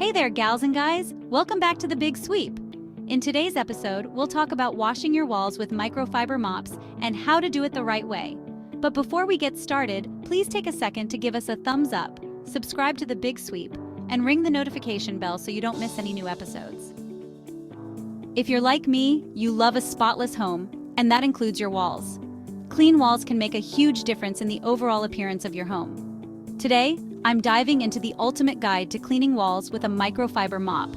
Hey there, gals and guys! Welcome back to The Big Sweep. In today's episode, we'll talk about washing your walls with microfiber mops and how to do it the right way. But before we get started, please take a second to give us a thumbs up, subscribe to The Big Sweep, and ring the notification bell so you don't miss any new episodes. If you're like me, you love a spotless home, and that includes your walls. Clean walls can make a huge difference in the overall appearance of your home. Today, I'm diving into the ultimate guide to cleaning walls with a microfiber mop.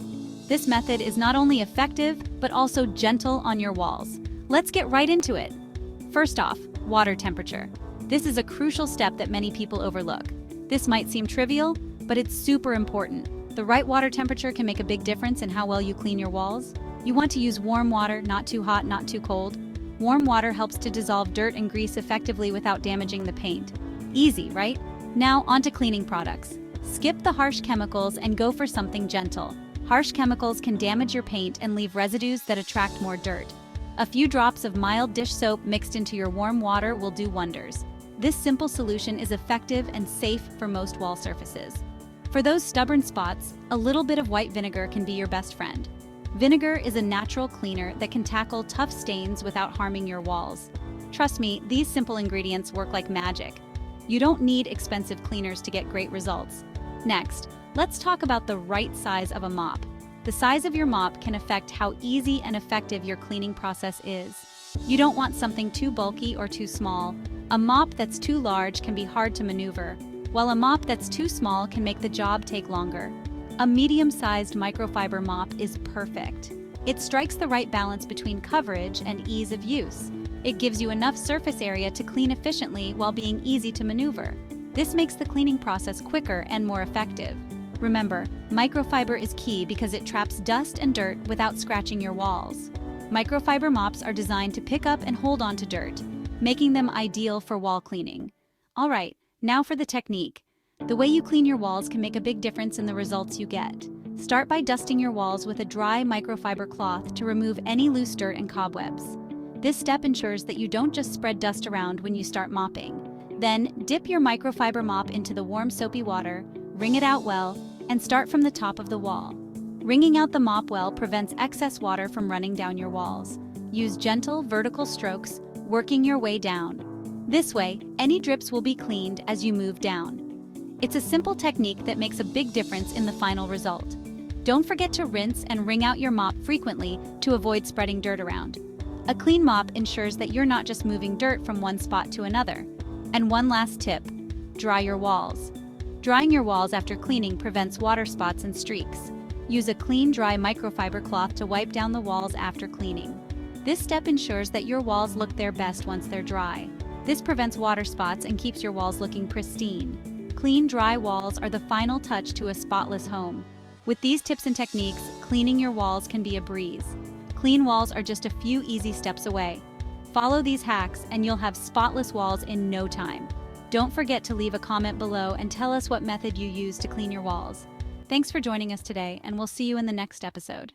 This method is not only effective, but also gentle on your walls. Let's get right into it. First off, water temperature. This is a crucial step that many people overlook. This might seem trivial, but it's super important. The right water temperature can make a big difference in how well you clean your walls. You want to use warm water, not too hot, not too cold. Warm water helps to dissolve dirt and grease effectively without damaging the paint. Easy, right? Now onto cleaning products. Skip the harsh chemicals and go for something gentle. Harsh chemicals can damage your paint and leave residues that attract more dirt. A few drops of mild dish soap mixed into your warm water will do wonders. This simple solution is effective and safe for most wall surfaces. For those stubborn spots, a little bit of white vinegar can be your best friend. Vinegar is a natural cleaner that can tackle tough stains without harming your walls. Trust me, these simple ingredients work like magic. You don't need expensive cleaners to get great results. Next, let's talk about the right size of a mop. The size of your mop can affect how easy and effective your cleaning process is. You don't want something too bulky or too small. A mop that's too large can be hard to maneuver, while a mop that's too small can make the job take longer. A medium-sized microfiber mop is perfect. It strikes the right balance between coverage and ease of use. It gives you enough surface area to clean efficiently while being easy to maneuver. This makes the cleaning process quicker and more effective. Remember, microfiber is key because it traps dust and dirt without scratching your walls. Microfiber mops are designed to pick up and hold on to dirt, making them ideal for wall cleaning. All right, now for the technique. The way you clean your walls can make a big difference in the results you get. Start by dusting your walls with a dry microfiber cloth to remove any loose dirt and cobwebs. This step ensures that you don't just spread dust around when you start mopping. Then, dip your microfiber mop into the warm soapy water, wring it out well, and start from the top of the wall. Wringing out the mop well prevents excess water from running down your walls. Use gentle, vertical strokes, working your way down. This way, any drips will be cleaned as you move down. It's a simple technique that makes a big difference in the final result. Don't forget to rinse and wring out your mop frequently to avoid spreading dirt around. A clean mop ensures that you're not just moving dirt from one spot to another. And one last tip, dry your walls. Drying your walls after cleaning prevents water spots and streaks. Use a clean, dry microfiber cloth to wipe down the walls after cleaning. This step ensures that your walls look their best once they're dry. This prevents water spots and keeps your walls looking pristine. Clean, dry walls are the final touch to a spotless home. With these tips and techniques, cleaning your walls can be a breeze. Clean walls are just a few easy steps away. Follow these hacks and you'll have spotless walls in no time. Don't forget to leave a comment below and tell us what method you use to clean your walls. Thanks for joining us today, and we'll see you in the next episode.